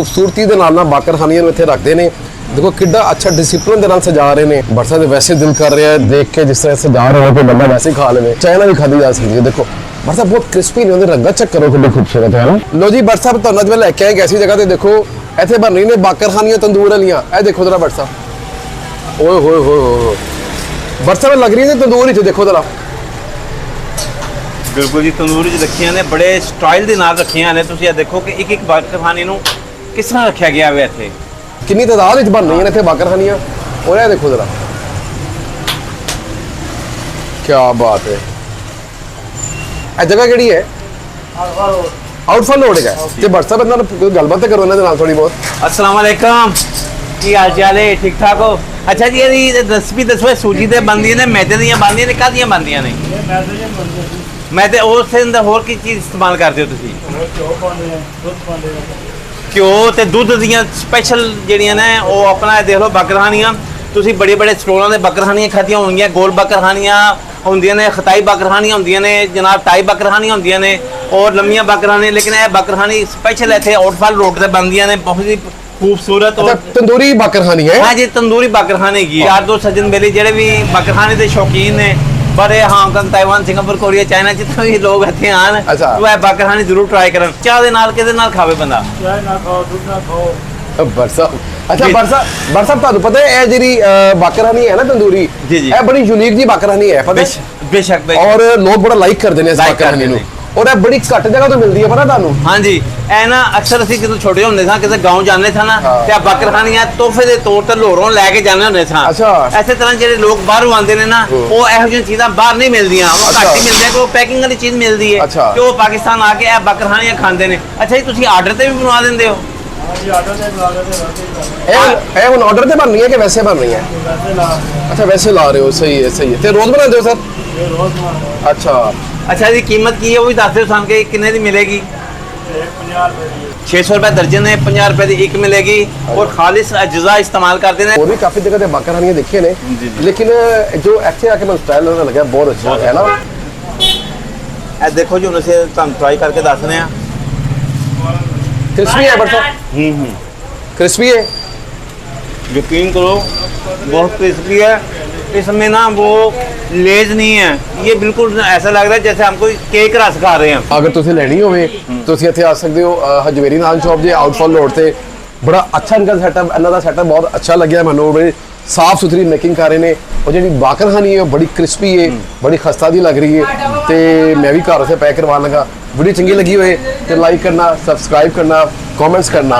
खूबसूरती दे नाल बाकरखानियां इत्थे रखते हैं। देखो किड्डा अच्छा डिसिपलिन दे नाल सजा रहे हैं। बट साहब वैसे दिल कर रहा है देख के जिस तरह सजा रहे हो, बंदा वैसे ही खा ले। चाइना भी खाधी जा सकती है। देखो बट साहब बहुत क्रिस्पी नहीं होंगे, रंगा चेक करो कितनी खूबसूरत है ना। लो जी बट साहब तुहानू मैं लैके आया एक ऐसी जगह ते देखो इत्थे बन रही ने बाकरखानियां तंदूर वालियां। ए देखो जरा बट साहब, ओए होए होए बट साहब लग रही है तंदूर ही। देखो जरा बिल्कुल जी तंदूर च रखियां ने, बड़े स्टाइल दे नाल रखियां ने। तुसीं देखो कि एक एक बाकरखाने नूं किस तरह रखा गया है इत्थे, कितनी तादाद विच बन रही है इत्थे बाकरखानियां। और ये देखो जरा क्या बात है। ए जगह केड़ी है? आउटफॉल रोड है ते बट साहब इन्हां नाल गलबात करो इन्हां दे नाल थोड़ी बहुत। अस्सलाम वालेकुम, की हाल चाल है? ठीक ठाक हो? अच्छा जी ये रेसिपी दसो, सूजी दे बनदी ने, मैदे दी बनदी ने, कादियां बनदियां ने? मैदे उस दे अंदर होर की चीज़ इस्तेमाल करदे हो तुसीं? घ्यो ते दुध दियां स्पैशल जिहड़ियां ने वो अपना देख लो बाकरखानियां। तुसीं बड़े बड़े स्टोरां दे बाकरखानियां खादियां होणगियां, गोल बाकरखानियां होंदियां ने, खताई बाकरखानियां होंदियां ने जनाब, टाई बाकरखानियां होंदियां ने और लम्मियां बाकरखानियां। लेकिन यह बाकरखानी स्पैशल इत्थे आउटफॉल रोड ते बनदियां ने, बहुत ही खूबसूरत। और तंदूरी बाकरखानी है? हाँ जी तंदूरी बाकरखाने की यार दो सज्जन बेली जेडे भी बाकरखाने के शौकीन ने, बड़े Hong Kong, Taiwan, Singapore, Korea, China जितने भी लोग इत्थे आन वो बाकरखानी जरूर ट्राई करन। चाह दे नाल किहदे नाल खावे बंदा? चाय ना खाओ, दूध ना खाओ। बरसा अच्छा बरसा तुहानू पता है जिहड़ी बाकरखानी है ना तंदूरी, ये बड़ी यूनिक जी बाकरखानी है, पता है? बेशक और लोग बड़ा लाइक करते हैं इस बाकरखानी नू, और ये बड़ी घट जगह तो मिलती है, पता तुहानू? हाँ जी ए ना अक्सर असीं जदों छोटे होंदे सां किते गांव जांदे सां ना ते बाकरखानियां तोहफे दे तौर ते लोहरों लैके जांदे होंदे सां। इसे तरह जेहड़े लोग बाहरों आंदे ने ना वो इहो जिहियां चीज़ां बाहर नहीं मिलदियां, वो घट ही मिलदियां, कि पैकिंग वाली चीज़ मिलदी है कि वो पाकिस्तान आके ए बाकरखानियां खांदे ने। अच्छा जी तुसीं आर्डर ते भी बनवा दिंदे हो? हुण आर्डर ते बन रही है कि वैसे बन रही है? अच्छा वैसे ला रहे हो, सही है सही है। ते रोज बनाते हो सर? अच्छा अच्छा जी कीमत की है वो भी दस दो सान के कितने की मिलेगी? 600 रुपए दर्जन है, 50 रुपए की एक मिलेगी और खालिश अज्जा इस्तेमाल करते हैं। और भी काफी जगह बाकरखानियां देखी ने, लेकिन जो इत्थे आके मैं स्टाइल लगा बहुत अच्छा है ना। ए देखो जी हुण असीं तुहानूं ट्राई करके दस रहे हैं। क्रिस्पी है बट क्रिस्पी है, यकीन करो बहुत क्रिस्पी है। इसमें ना वो लेज नहीं है, ये बिल्कुल ऐसा लग रहा है जैसे हम कोई केक रस खा रहे हैं। अगर तुसीं लेनी होवे तुसीं इत्थे आ सकदे हो। हजवेरी नान शॉप जे आउटफॉल रोड ते बड़ा अच्छा इनका सेटअप, इन्हां दा सेटअप बहुत अच्छा लग्या मैनूं। बड़ी साफ सुथरी मेकिंग कर रहे हैं और जी बाकरखानी है बड़ी क्रिस्पी है, बड़ी खस्ता दी लग रही है। तो मैं भी घर से पैक करवा लगा। वीडियो चंगी लगी हुए तो लाइक करना, सब्सक्राइब करना, कमेंट्स करना।